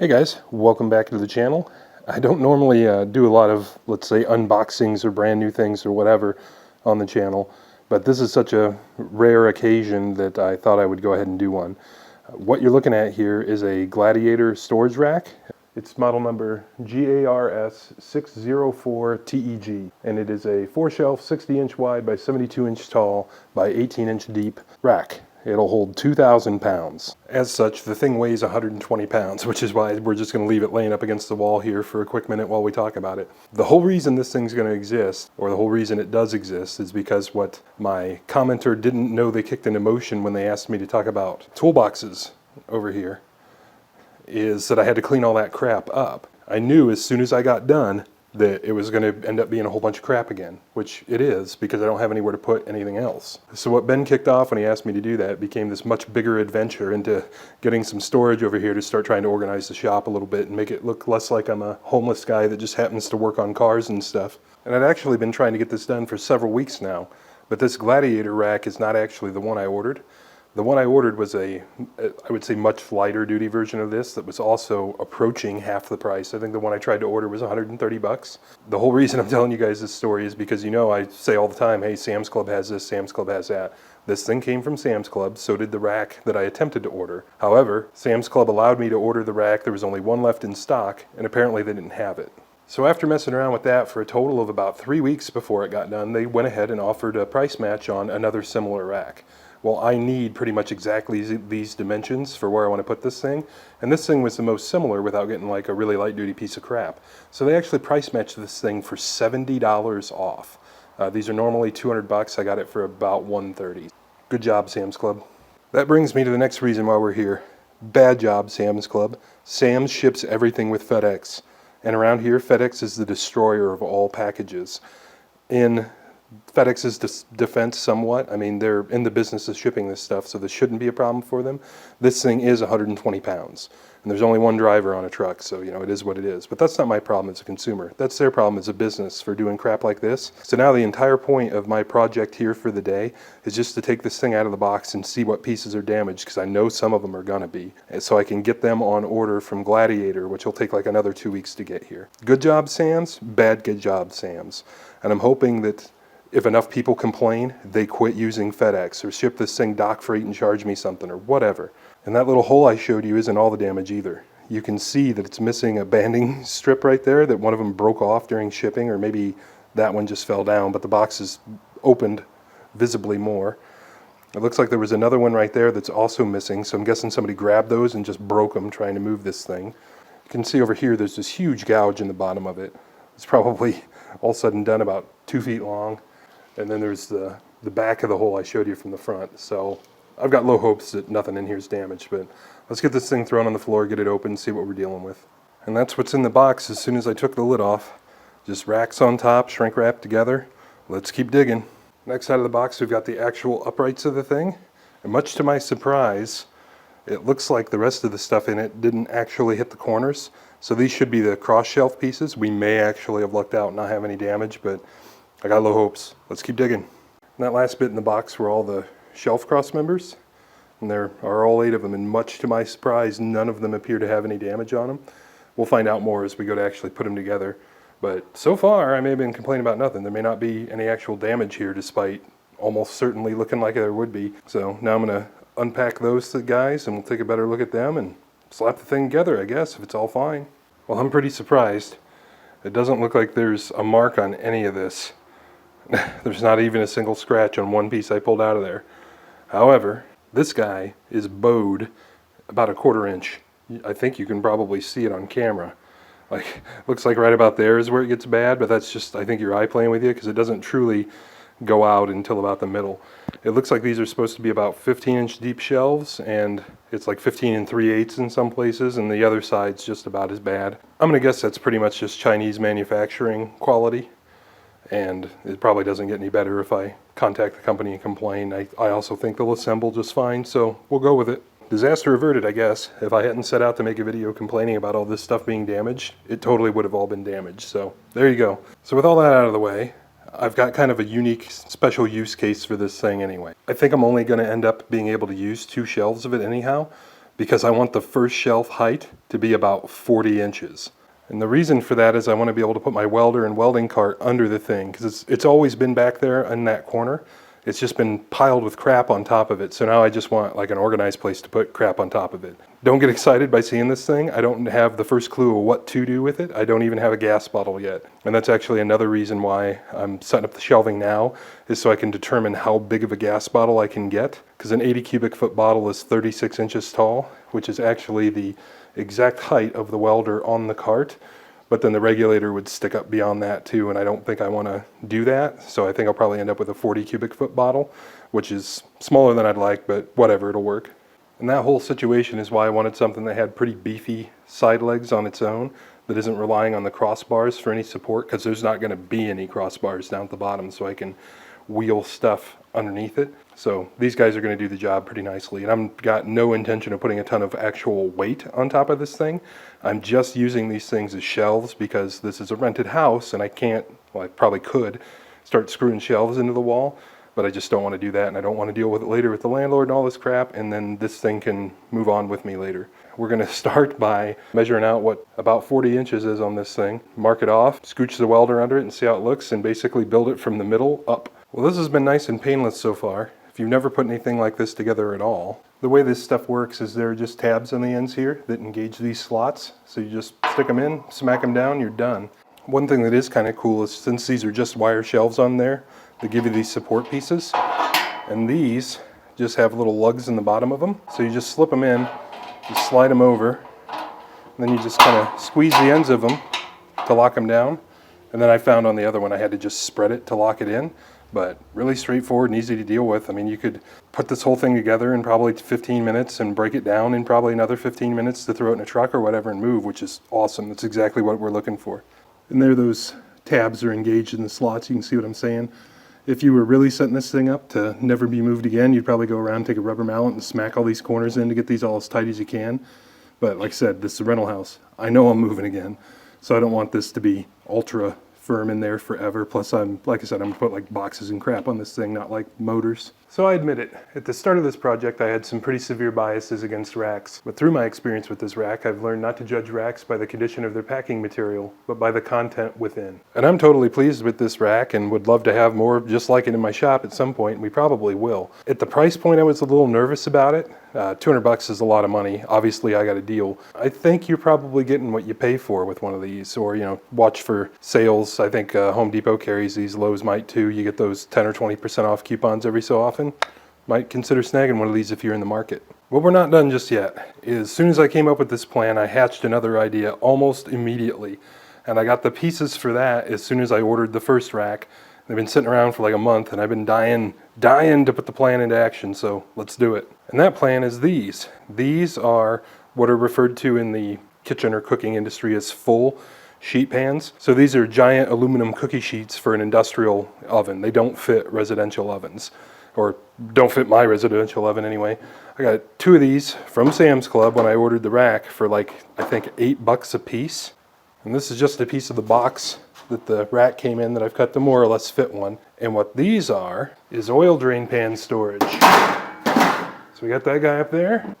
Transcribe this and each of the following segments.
Hey guys, welcome back to the channel. I don't normally do a lot of, let's say, unboxings or brand new things or whatever on the channel, but this is such a rare occasion that I thought I would go ahead and do one. What you're looking at here is a Gladiator storage rack. It's model number GARS604TEG, and it is a 4-shelf, 60-inch wide by 72-inch tall by 18-inch deep rack. It'll hold 2,000 pounds. As such, the thing weighs 120 pounds, which is why we're just going to leave it laying up against the wall here for a quick minute while we talk about it. The whole reason this thing's going to exist, or the whole reason it does exist, is because what my commenter didn't know they kicked into motion when they asked me to talk about toolboxes over here, is that I had to clean all that crap up. I knew as soon as I got done that it was going to end up being a whole bunch of crap again, which it is because I don't have anywhere to put anything else. So what Ben kicked off when he asked me to do that became this much bigger adventure into getting some storage over here to start trying to organize the shop a little bit and make it look less like I'm a homeless guy that just happens to work on cars and stuff. And I'd actually been trying to get this done for several weeks now, but this Gladiator rack is not actually the one I ordered. The one I ordered was I would say, much lighter duty version of this that was also approaching half the price. I think the one I tried to order was 130 bucks. The whole reason I'm telling you guys this story is because, you know, I say all the time, hey, Sam's Club has this, Sam's Club has that. This thing came from Sam's Club, so did the rack that I attempted to order. However, Sam's Club allowed me to order the rack. There was only one left in stock, and apparently they didn't have it. So after messing around with that for a total of about 3 weeks before it got done, they went ahead and offered a price match on another similar rack. Well, I need pretty much exactly these dimensions for where I want to put this thing, and this thing was the most similar without getting like a really light duty piece of crap. So they actually price matched this thing for $70 off. These are normally 200 bucks. I got it for about 130. Good job, Sam's Club. That brings me to the next reason why we're here. Bad job, Sam's Club. Sam's ships everything with FedEx, and around here FedEx is the destroyer of all packages. In FedEx's defense somewhat, I mean, they're in the business of shipping this stuff, so this shouldn't be a problem for them. This thing is 120 pounds, and there's only one driver on a truck, so, you know, it is what it is. But that's not my problem as a consumer. That's their problem as a business for doing crap like this. So now the entire point of my project here for the day is just to take this thing out of the box and see what pieces are damaged, because I know some of them are gonna be. And so I can get them on order from Gladiator, which will take like another 2 weeks to get here. Good job, Sam's. Bad good job, Sam's. And I'm hoping that if enough people complain, they quit using FedEx or ship this thing dock freight and charge me something or whatever. And that little hole I showed you isn't all the damage either. You can see that it's missing a banding strip right there, that one of them broke off during shipping, or maybe that one just fell down, but the box is opened visibly more. It looks like there was another one right there that's also missing, so I'm guessing somebody grabbed those and just broke them trying to move this thing. You can see over here there's this huge gouge in the bottom of it. It's probably all said and done about 2 feet long. And then there's the back of the hole I showed you from the front. So I've got low hopes that nothing in here is damaged, but let's get this thing thrown on the floor, get it open, see what we're dealing with. And that's what's in the box as soon as I took the lid off. Just racks on top, shrink wrapped together. Let's keep digging. Next out of the box, we've got the actual uprights of the thing. And much to my surprise, it looks like the rest of the stuff in it didn't actually hit the corners. So these should be the cross shelf pieces. We may actually have lucked out and not have any damage, but I got low hopes. Let's keep digging. And that last bit in the box were all the shelf cross members, and there are all 8 of them, and much to my surprise, none of them appear to have any damage on them. We'll find out more as we go to actually put them together. But so far, I may have been complaining about nothing. There may not be any actual damage here, despite almost certainly looking like there would be. So now I'm going to unpack those guys, and we'll take a better look at them and slap the thing together, I guess, if it's all fine. Well, I'm pretty surprised. It doesn't look like there's a mark on any of this. There's not even a single scratch on one piece I pulled out of there. However, this guy is bowed about 1/4 inch. I think you can probably see it on camera. Like, looks like right about there is where it gets bad, but that's just, I think, your eye playing with you, because it doesn't truly go out until about the middle. It looks like these are supposed to be about 15-inch deep shelves, and it's like 15 3/8 in some places, and the other side's just about as bad. I'm gonna guess that's pretty much just Chinese manufacturing quality. And it probably doesn't get any better if I contact the company and complain. I also think they'll assemble just fine, so we'll go with it. Disaster averted, I guess. If I hadn't set out to make a video complaining about all this stuff being damaged, it totally would have all been damaged. So there you go. So with all that out of the way, I've got kind of a unique special use case for this thing anyway. I think I'm only going to end up being able to use 2 shelves of it anyhow, because I want the first shelf height to be about 40 inches. And the reason for that is I want to be able to put my welder and welding cart under the thing, because it's always been back there in that corner. It's just been piled with crap on top of it. So now I just want like an organized place to put crap on top of it. Don't get excited by seeing this thing. I don't have the first clue of what to do with it. I don't even have a gas bottle yet. And that's actually another reason why I'm setting up the shelving now, is so I can determine how big of a gas bottle I can get. Because an 80 cubic foot bottle is 36 inches tall, which is actually the exact height of the welder on the cart. But then the regulator would stick up beyond that too, and I don't think I want to do that. So I think I'll probably end up with a 40 cubic foot bottle, which is smaller than I'd like, but whatever, it'll work. And that whole situation is why I wanted something that had pretty beefy side legs on its own, that isn't relying on the crossbars for any support, because there's not going to be any crossbars down at the bottom, so I can wheel stuff underneath it. So these guys are going to do the job pretty nicely, and I've got no intention of putting a ton of actual weight on top of this thing. I'm just using these things as shelves because this is a rented house and I can't, well, I probably could start screwing shelves into the wall, but I just don't want to do that, and I don't want to deal with it later with the landlord and all this crap, and then this thing can move on with me later. We're going to start by measuring out what about 40 inches is on this thing, mark it off, scooch the welder under it and see how it looks, and basically build it from the middle up. Well, this has been nice and painless so far. If you've never put anything like this together at all, the way this stuff works is there are just tabs on the ends here that engage these slots. So you just stick them in, smack them down, you're done. One thing that is kind of cool is since these are just wire shelves on there, they give you these support pieces. And these just have little lugs in the bottom of them. So you just slip them in, you slide them over, and then you just kind of squeeze the ends of them to lock them down. And then I found on the other one I had to just spread it to lock it in. But really straightforward and easy to deal with. I mean, you could put this whole thing together in probably 15 minutes and break it down in probably another 15 minutes to throw it in a truck or whatever and move, which is awesome. That's exactly what we're looking for. And there those tabs are engaged in the slots. You can see what I'm saying. If you were really setting this thing up to never be moved again, you'd probably go around, take a rubber mallet and smack all these corners in to get these all as tight as you can. But like I said, this is a rental house. I know I'm moving again, so I don't want this to be ultra firm in there forever. Plus like I said, I'm gonna put like boxes and crap on this thing, not like motors. So I admit it, at the start of this project I had some pretty severe biases against racks, but through my experience with this rack I've learned not to judge racks by the condition of their packing material, but by the content within. And I'm totally pleased with this rack and would love to have more just like it in my shop at some point, and we probably will. At the price point I was a little nervous about it. 200 bucks is a lot of money. Obviously I got a deal. I think you're probably getting what you pay for with one of these, or watch for sales. I think Home Depot carries these, Lowe's might too. You get those 10 or 20% off coupons every so often. Might consider snagging one of these if you're in the market. What we're not done just yet is, as soon as I came up with this plan, I hatched another idea almost immediately. And I got the pieces for that as soon as I ordered the first rack. They've been sitting around for like a month and I've been dying to put the plan into action, so let's do it. And that plan is these. These are what are referred to in the kitchen or cooking industry as full sheet pans. So these are giant aluminum cookie sheets for an industrial oven. They don't fit residential ovens, or don't fit my residential oven anyway. I got 2 of these from Sam's Club when I ordered the rack for like, I think $8 a piece. And this is just a piece of the box that the rack came in that I've cut to more or less fit one. And what these are is oil drain pan storage. So we got that guy up there.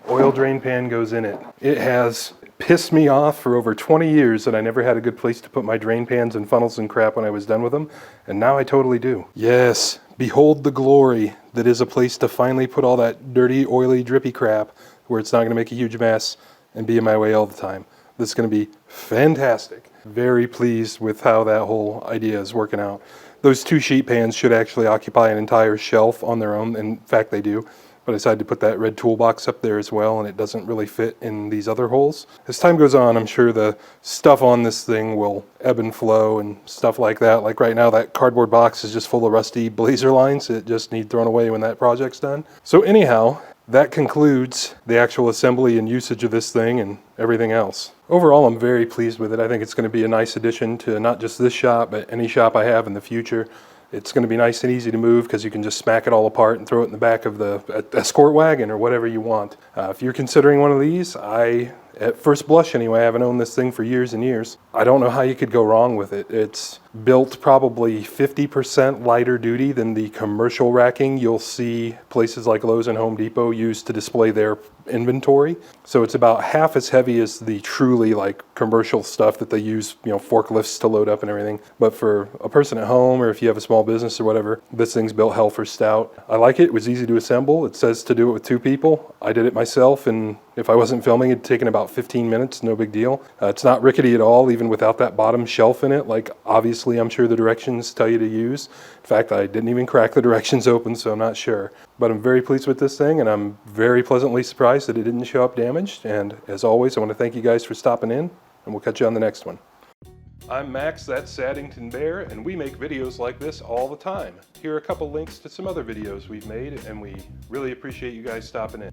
Oil drain pan goes in it. It has pissed me off for over 20 years that I never had a good place to put my drain pans and funnels and crap when I was done with them, and now I totally do. Yes, behold the glory that is a place to finally put all that dirty, oily, drippy crap where it's not going to make a huge mess and be in my way all the time. This is going to be fantastic. Very pleased with how that whole idea is working out. Those 2 sheet pans should actually occupy an entire shelf on their own. In fact, they do. But I decided to put that red toolbox up there as well, and it doesn't really fit in these other holes. As time goes on, I'm sure the stuff on this thing will ebb and flow and stuff like that. Like right now, that cardboard box is just full of rusty blazer lines that just need thrown away when that project's done. So anyhow, that concludes the actual assembly and usage of this thing and everything else. Overall, I'm very pleased with it. I think it's going to be a nice addition to not just this shop, but any shop I have in the future. It's going to be nice and easy to move because you can just smack it all apart and throw it in the back of the escort wagon or whatever you want. If you're considering one of these, I At first blush anyway, I haven't owned this thing for years and years. I don't know how you could go wrong with it. It's built probably 50% lighter duty than the commercial racking you'll see places like Lowe's and Home Depot use to display their inventory. So it's about half as heavy as the truly like commercial stuff that they use, you know, forklifts to load up and everything. But for a person at home, or if you have a small business or whatever, this thing's built hell for stout. I like it. It was easy to assemble. It says to do it with 2 people. I did it myself, and if I wasn't filming, it'd taken about 15 minutes, no big deal. It's not rickety at all, even without that bottom shelf in it. Like, obviously, I'm sure the directions tell you to use. In fact, I didn't even crack the directions open, so I'm not sure. But I'm very pleased with this thing, and I'm very pleasantly surprised that it didn't show up damaged. And as always, I want to thank you guys for stopping in, and we'll catch you on the next one. I'm Max, that's Saddington Bear, and we make videos like this all the time. Here are a couple links to some other videos we've made, and we really appreciate you guys stopping in.